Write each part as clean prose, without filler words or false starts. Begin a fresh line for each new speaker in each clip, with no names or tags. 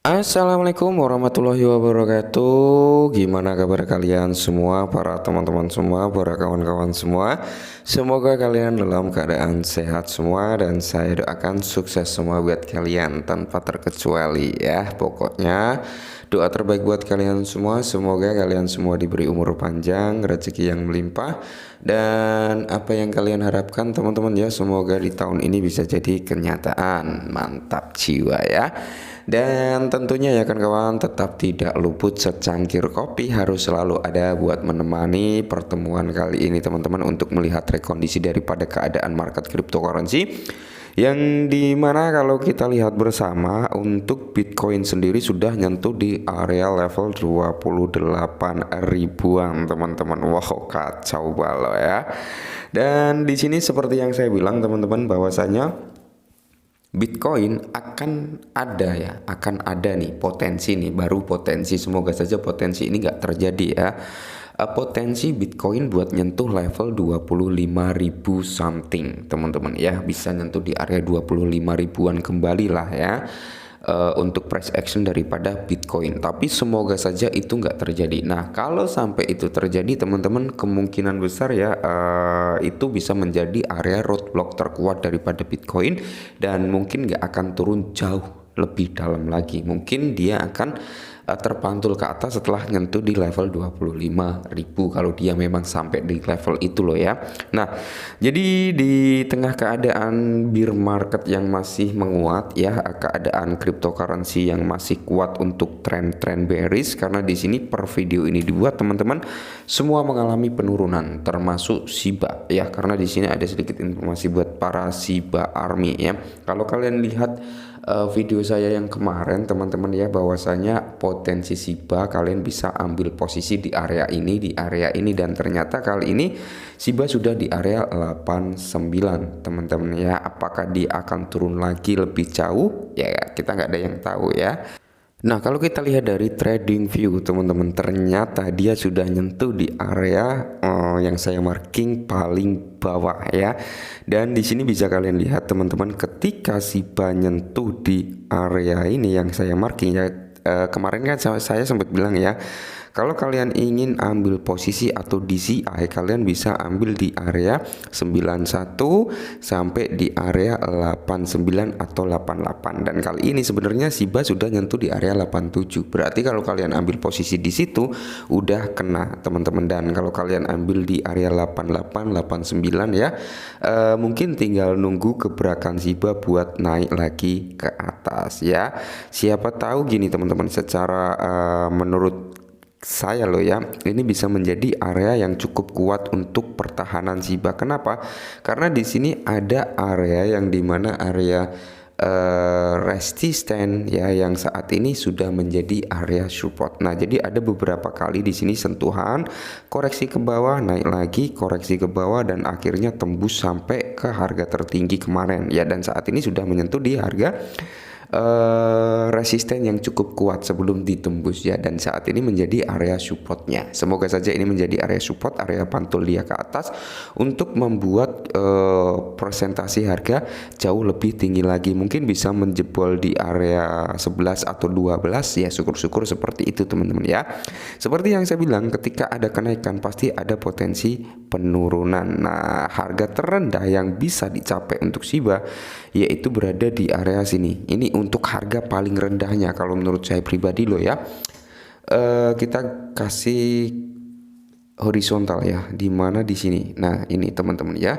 Assalamualaikum warahmatullahi wabarakatuh. Gimana kabar kalian semua, para teman-teman semua, para kawan-kawan semua? Semoga kalian dalam keadaan sehat semua dan saya doakan sukses semua buat kalian tanpa terkecuali ya. Pokoknya doa terbaik buat kalian semua. Semoga kalian semua diberi umur panjang, rezeki yang melimpah, dan apa yang kalian harapkan teman-teman ya, semoga di tahun ini bisa jadi kenyataan. Mantap jiwa ya. Dan tentunya ya kawan-kawan, tetap tidak luput secangkir kopi harus selalu ada buat menemani pertemuan kali ini teman-teman, untuk melihat rekondisi daripada keadaan market cryptocurrency, yang dimana kalau kita lihat bersama untuk Bitcoin sendiri sudah nyentuh di area level 28 ribuan teman-teman. Wow, kacau balau ya. Dan di sini seperti yang saya bilang teman-teman, bahwasanya Bitcoin akan ada nih potensi nih, baru potensi, semoga saja potensi ini nggak terjadi ya. Potensi Bitcoin buat nyentuh level 25.000 something teman-teman ya, bisa nyentuh di area 25 ribuan kembali lah ya, untuk price action daripada Bitcoin. Tapi semoga saja itu nggak terjadi. Nah, kalau sampai itu terjadi teman-teman, kemungkinan besar ya itu bisa menjadi area roadblock terkuat daripada Bitcoin, dan mungkin nggak akan turun jauh lebih dalam lagi. Mungkin dia akan terpantul ke atas setelah nyentuh di level 25.000, kalau dia memang sampai di level itu loh ya. Nah, jadi di tengah keadaan bear market yang masih menguat ya, keadaan cryptocurrency yang masih kuat untuk tren-tren bearish, karena di sini per video ini dibuat teman-teman semua mengalami penurunan termasuk Shiba ya, karena di sini ada sedikit informasi buat para Shiba Army ya. Kalau kalian lihat video saya yang kemarin teman-teman ya, bahwasanya potensi Shiba kalian bisa ambil posisi di area ini, dan ternyata kali ini Shiba sudah di area 89 teman-teman ya. Apakah dia akan turun lagi lebih jauh ya, kita nggak ada yang tahu ya. Nah, kalau kita lihat dari trading view teman-teman, ternyata dia sudah nyentuh di area yang saya marking paling bawah ya. Dan di sini bisa kalian lihat teman-teman, ketika Shiba nyentuh di area ini yang saya marking ya, kemarin kan saya sempat bilang ya, kalau kalian ingin ambil posisi atau DCI, kalian bisa ambil di area 91 sampai di area 89 atau 88. Dan kali ini sebenarnya Shiba sudah nyentuh di area 87. Berarti kalau kalian ambil posisi di situ udah kena teman-teman. Dan kalau kalian ambil di area 88, 89 ya, mungkin tinggal nunggu gebrakan Shiba buat naik lagi ke atas ya. Siapa tahu gini teman-teman, secara menurut saya loh ya, ini bisa menjadi area yang cukup kuat untuk pertahanan Shiba. Kenapa? Karena di sini ada area yang dimana area resisten ya, yang saat ini sudah menjadi area support. Nah, jadi ada beberapa kali di sini sentuhan, koreksi ke bawah, naik lagi, koreksi ke bawah, dan akhirnya tembus sampai ke harga tertinggi kemarin ya, dan saat ini sudah menyentuh di harga resisten yang cukup kuat sebelum ditembus ya, dan saat ini menjadi area supportnya. Semoga saja ini menjadi area support, area pantul dia ke atas untuk membuat presentasi harga jauh lebih tinggi lagi, mungkin bisa menjebol di area 11 atau 12 ya, syukur-syukur seperti itu teman-teman ya. Seperti yang saya bilang, ketika ada kenaikan pasti ada potensi penurunan. Nah, harga terendah yang bisa dicapai untuk Shiba yaitu berada di area sini. Ini untuk harga paling rendahnya kalau menurut saya pribadi loh ya. Kita kasih horizontal ya, di mana di sini. Nah, ini teman-teman ya.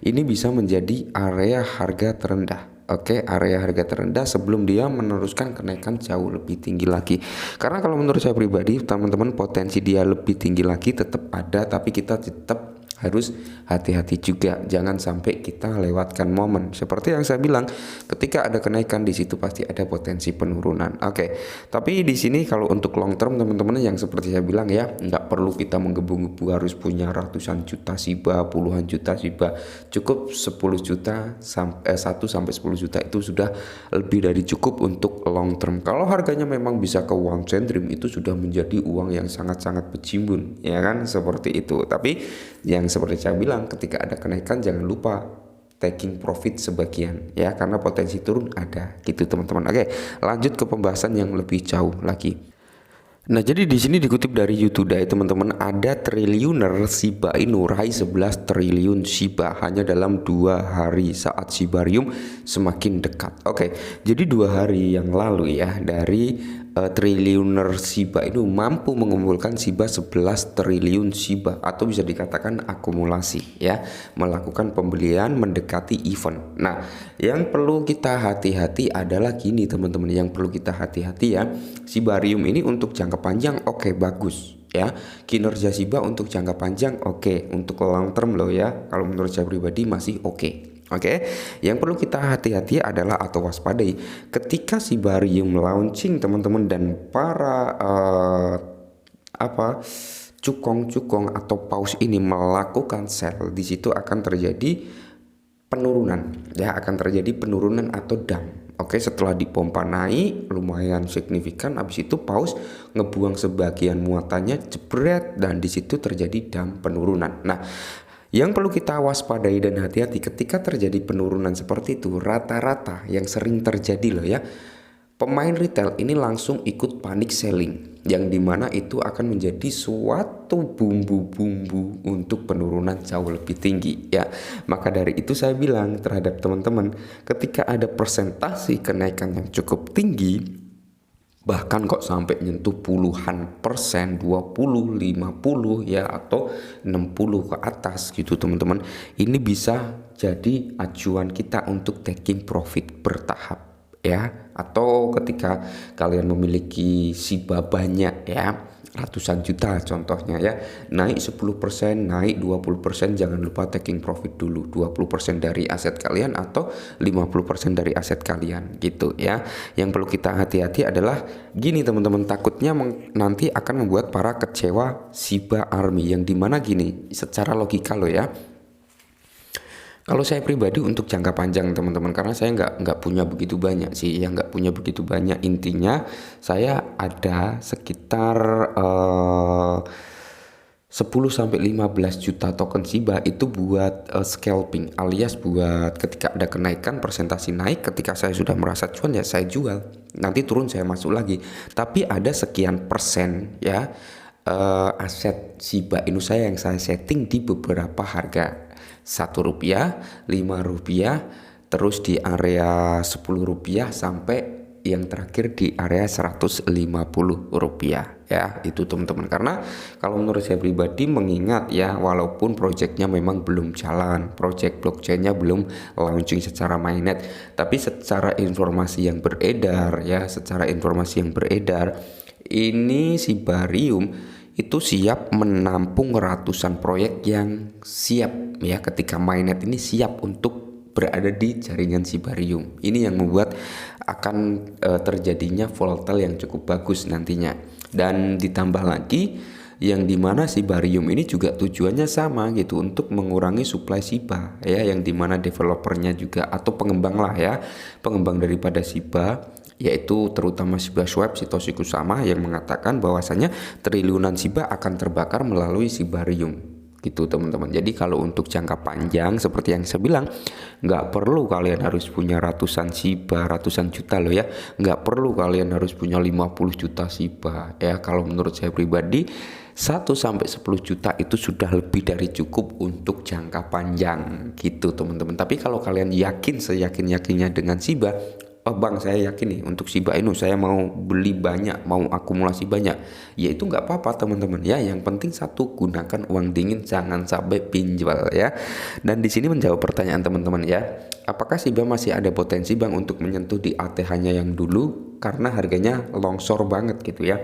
Ini bisa menjadi area harga terendah. Oke, area harga terendah sebelum dia meneruskan kenaikan jauh lebih tinggi lagi. Karena kalau menurut saya pribadi, teman-teman, potensi dia lebih tinggi lagi tetap ada, tapi kita tetap harus hati-hati juga, jangan sampai kita lewatkan momen. Seperti yang saya bilang, ketika ada kenaikan di situ pasti ada potensi penurunan. Oke, tapi di sini kalau untuk long term teman-teman, yang seperti saya bilang ya, nggak perlu kita menggebu-gebu harus punya ratusan juta Shiba, puluhan juta Shiba. Cukup 10 juta sampai 1 sampai 10 juta itu sudah lebih dari cukup untuk long term. Kalau harganya memang bisa ke one centrim, itu sudah menjadi uang yang sangat-sangat berjimbun ya kan, seperti itu. Tapi yang seperti saya bilang, ketika ada kenaikan jangan lupa taking profit sebagian ya, karena potensi turun ada gitu teman-teman. Oke, lanjut ke pembahasan yang lebih jauh lagi. Nah, jadi di sini dikutip dari YouTube ya teman-teman, ada triliuner Shiba Inu raih 11 triliun Shiba hanya dalam 2 hari saat Shibarium semakin dekat. Oke, jadi 2 hari yang lalu ya, dari triliuner Shiba Inu mampu mengumpulkan Shiba 11 triliun Shiba, atau bisa dikatakan akumulasi ya, melakukan pembelian mendekati event. Nah, yang perlu kita hati-hati adalah gini teman-teman, yang perlu kita hati-hati ya, Shibarium ini untuk jangka panjang oke, bagus ya, kinerja Shiba untuk jangka panjang oke, untuk long term loh ya, kalau menurut saya pribadi masih oke. Oke, yang perlu kita hati-hati adalah atau waspadai ketika Shibarium launching teman-teman, dan para cukong-cukong atau paus ini melakukan sell, di situ akan terjadi penurunan ya, akan terjadi penurunan atau dump. Oke, setelah dipompa naik lumayan signifikan, habis itu paus ngebuang sebagian muatannya jebret, dan di situ terjadi dump, penurunan. Nah, yang perlu kita waspadai dan hati-hati ketika terjadi penurunan seperti itu, rata-rata yang sering terjadi loh ya, pemain retail ini langsung ikut panik selling, yang dimana itu akan menjadi suatu bumbu-bumbu untuk penurunan jauh lebih tinggi ya. Maka dari itu saya bilang terhadap teman-teman, ketika ada persentase kenaikan yang cukup tinggi, bahkan kok sampai nyentuh puluhan persen, 20, 50 ya, atau 60 ke atas gitu teman-teman, ini bisa jadi acuan kita untuk taking profit bertahap ya. Atau ketika kalian memiliki Shiba banyak ya, ratusan juta contohnya ya, naik 10%, naik 20%, jangan lupa taking profit dulu 20% dari aset kalian atau 50% dari aset kalian gitu ya. Yang perlu kita hati-hati adalah gini teman-teman, takutnya nanti akan membuat para kecewa Shiba Army, yang dimana gini, secara logika lo ya, kalau saya pribadi untuk jangka panjang teman-teman, karena saya nggak punya begitu banyak sih, ya nggak punya begitu banyak. Intinya saya ada sekitar 10-15 juta token Shiba itu buat scalping, alias buat ketika ada kenaikan persentase naik, ketika saya sudah merasa cuan ya saya jual, nanti turun saya masuk lagi. Tapi ada sekian persen ya aset Shiba Inu saya yang saya setting di beberapa harga, Rp1, Rp5, terus di area Rp10 sampai yang terakhir di area Rp150 ya, itu teman-teman. Karena kalau menurut saya pribadi, mengingat ya, walaupun projectnya memang belum jalan, project blockchainnya belum launching secara mainnet, tapi secara informasi yang beredar ya, ini Shibarium itu siap menampung ratusan proyek yang siap ya, ketika mainnet ini siap untuk berada di jaringan Shibarium. Ini yang membuat akan terjadinya volatile yang cukup bagus nantinya. Dan ditambah lagi yang dimana Shibarium ini juga tujuannya sama gitu, untuk mengurangi supply Shiba ya, yang dimana developernya juga atau pengembang lah ya, pengembang daripada Shiba, yaitu terutama Shiba Swap Satoshi Kusama, yang mengatakan bahwasanya triliunan Shiba akan terbakar melalui Shibarium gitu teman-teman. Jadi kalau untuk jangka panjang seperti yang saya bilang, nggak perlu kalian harus punya ratusan Shiba, ratusan juta loh ya, nggak perlu kalian harus punya 50 juta Shiba ya. Kalau menurut saya pribadi 1-10 juta itu sudah lebih dari cukup untuk jangka panjang gitu teman-teman. Tapi kalau kalian yakin seyakin-yakinnya dengan Shiba, oh bang saya yakin nih untuk Shiba Inu saya mau beli banyak, mau akumulasi banyak, ya itu nggak apa-apa teman-teman ya. Yang penting satu, gunakan uang dingin, jangan sampai pinjol ya. Dan di sini menjawab pertanyaan teman-teman ya, apakah Shiba masih ada potensi bang untuk menyentuh di ATH-nya yang dulu, karena harganya longsor banget gitu ya.